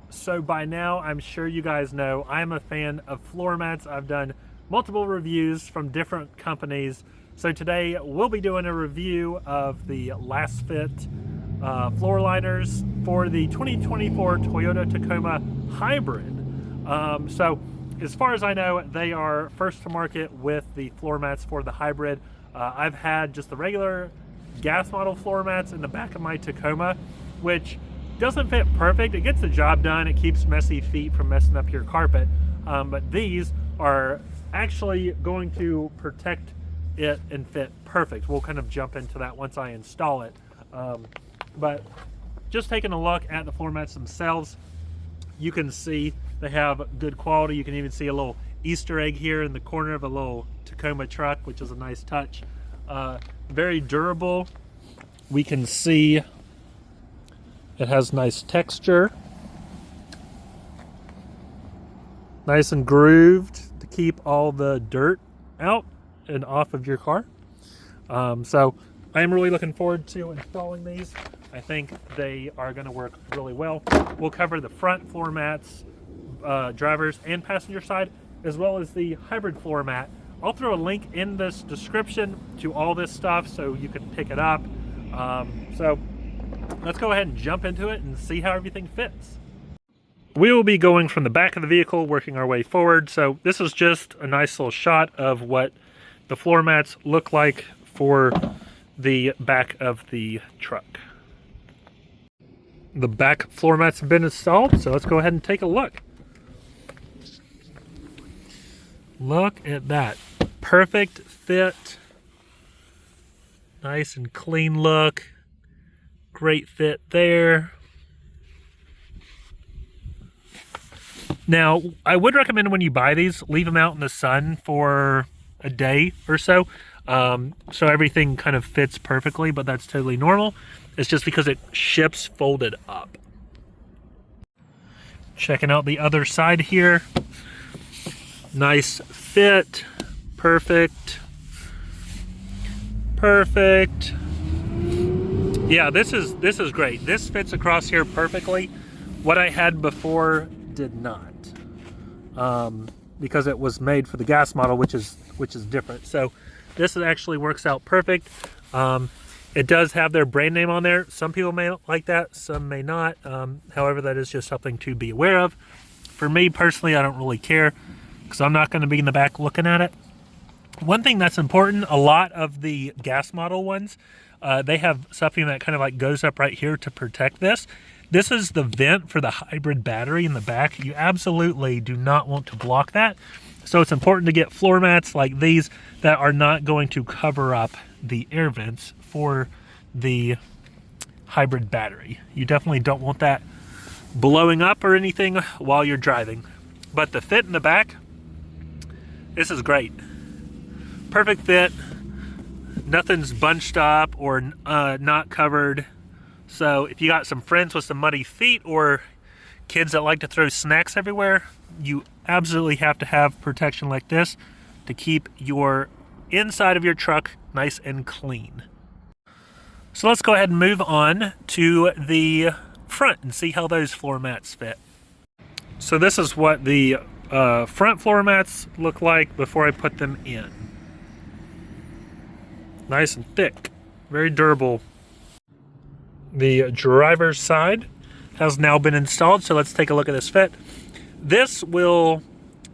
So by now, I'm sure you guys know I'm a fan of floor mats. I've done multiple reviews from different companies. So today we'll be doing a review of the Lasfit floor liners for the 2024 Toyota Tacoma Hybrid. So as far as I know, they are first to market with the floor mats for the hybrid. I've had just the regular gas model floor mats in the back of my Tacoma, which doesn't fit perfect. It gets the job done. It keeps messy feet from messing up your carpet. But these are actually going to protect it and fit perfect. We'll kind of jump into that once I install it. But just taking a look at the floor mats themselves, you can see they have good quality. You can even see a little Easter egg here in the corner of a little Tacoma truck, which is a nice touch. Very durable. We can see it has nice texture. Nice and grooved to keep all the dirt out and off of your car. So I am really looking forward to installing these. I think they are going to work really well. We'll cover the front floor mats, drivers and passenger side, as well as the hybrid floor mat. I'll throw a link in this description to all this stuff so you can pick it up. So let's go ahead and jump into it and see how everything fits. We will be going from the back of the vehicle, working our way forward. So this is just a nice little shot of what the floor mats look like for the back of the truck. The back floor mats have been installed, so let's go ahead and take a look. Look at that. Perfect fit. Nice and clean look. Great fit there. Now, I would recommend when you buy these, leave them out in the sun for a day or so. So everything kind of fits perfectly, but that's totally normal. It's just because it ships folded up. Checking out the other side here. Nice fit. Perfect. Perfect. Yeah, this is great. This fits across here perfectly. What I had before did not, because it was made for the gas model, which is different. So this actually works out perfect. It does have their brand name on there. Some people may like that, some may not. However, that is just something to be aware of. For me personally, I don't really care because I'm not going to be in the back looking at it. One thing that's important, a lot of the gas model ones, they have something that kind of like goes up right here to protect this. This is the vent for the hybrid battery in the back. You absolutely do not want to block that. So it's important to get floor mats like these that are not going to cover up the air vents for the hybrid battery. You definitely don't want that blowing up or anything while you're driving. But the fit in the back, this is great. Perfect fit. Nothing's bunched up or not covered. So if you got some friends with some muddy feet or kids that like to throw snacks everywhere, you absolutely have to have protection like this to keep your inside of your truck nice and clean. So let's go ahead and move on to the front and see how those floor mats fit. So this is what the front floor mats look like before I put them in. Nice and thick, very durable. The driver's side has now been installed, so let's take a look at this fit. This will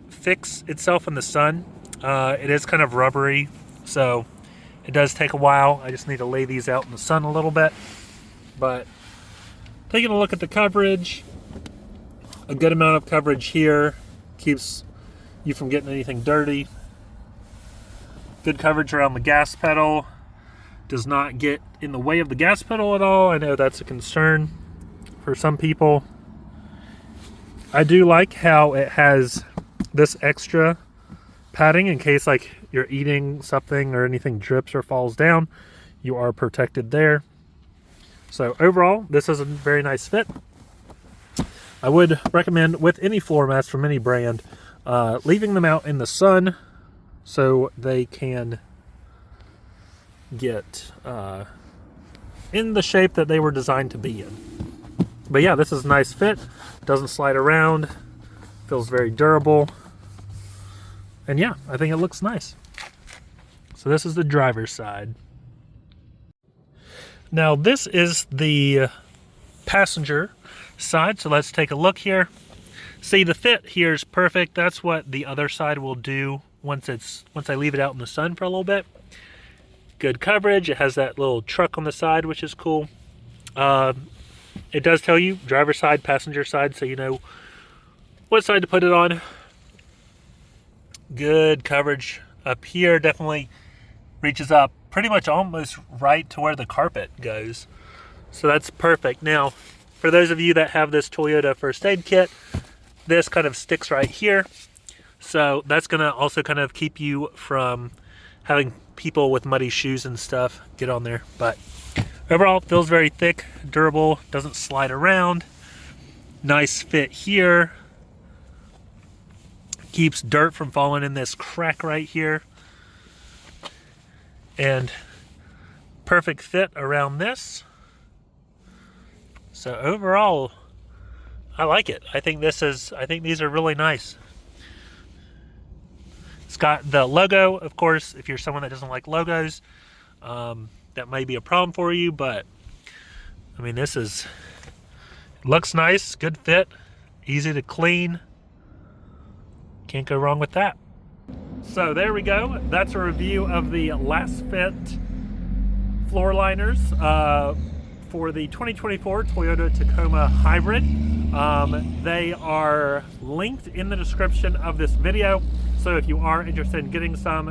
fix itself in the sun. It is kind of rubbery, so it does take a while. I just need to lay these out in the sun a little bit. But taking a look at the coverage, a good amount of coverage here keeps you from getting anything dirty. Good coverage around the gas pedal. Does not get in the way of the gas pedal at all. I know that's a concern for some people. I do like how it has this extra padding in case like you're eating something or anything drips or falls down, you are protected there. So overall, this is a very nice fit. I would recommend with any floor mats from any brand, leaving them out in the sun so they can get in the shape that they were designed to be in. But yeah, this is a nice fit. Doesn't slide around. Feels very durable. And yeah, I think it looks nice. So this is the driver's side. Now this is the passenger side. So let's take a look here. See, the fit here is perfect. That's what the other side will do once I leave it out in the sun for a little bit. Good coverage. It has that little truck on the side, which is cool. It does tell you driver's side, passenger side, so you know what side to put it on. Good coverage up here. Definitely reaches up pretty much almost right to where the carpet goes. So that's perfect. Now, for those of you that have this Toyota first aid kit, this kind of sticks right here. So that's going to also kind of keep you from having people with muddy shoes and stuff get on there. But overall, it feels very thick, durable, doesn't slide around. Nice fit here. Keeps dirt from falling in this crack right here. And perfect fit around this. So overall, I like it. I think these are really nice. It's got the logo, of course. If you're someone that doesn't like logos, that may be a problem for you, but I mean, looks nice, good fit, easy to clean. Can't go wrong with that. So there we go. That's a review of the Lasfit floor liners for the 2024 Toyota Tacoma Hybrid. They are linked in the description of this video. So if you are interested in getting some,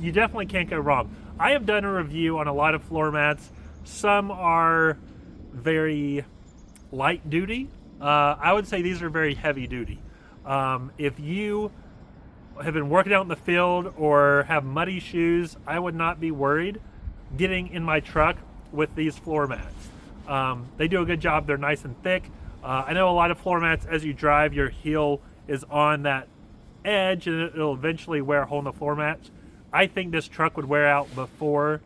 you definitely can't go wrong. I have done a review on a lot of floor mats. Some are very light duty. I would say these are very heavy duty. If you have been working out in the field or have muddy shoes, I would not be worried getting in my truck with these floor mats. They do a good job. They're nice and thick. I know a lot of floor mats, as you drive, your heel is on that edge and it'll eventually wear a hole in the floor mat. I think this truck would wear out before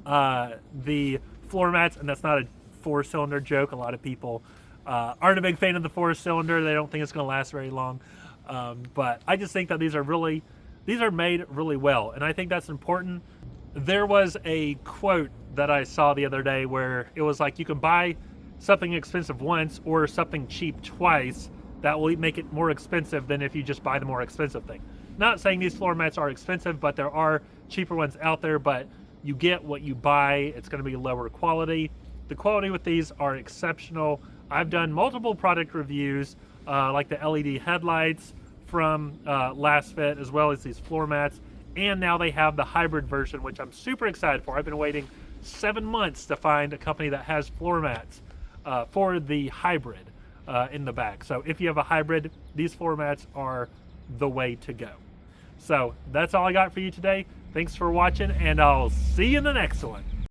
the floor mats, and that's not a four-cylinder joke. A lot of people aren't a big fan of the four-cylinder. They don't think it's going to last very long. But I just think that these are made really well, and I think that's important. There was a quote that I saw the other day where it was like, you can buy something expensive once or something cheap twice. That will make it more expensive than if you just buy the more expensive thing. Not saying these floor mats are expensive, but there are cheaper ones out there, but you get what you buy. It's going to be lower quality. The quality with these are exceptional. I've done multiple product reviews, like the LED headlights from Lasfit, as well as these floor mats. And now they have the hybrid version, which I'm super excited for. I've been waiting 7 months to find a company that has floor mats for the hybrid in the back. So if you have a hybrid, these floor mats are the way to go. So that's all I got for you today. Thanks for watching, and I'll see you in the next one.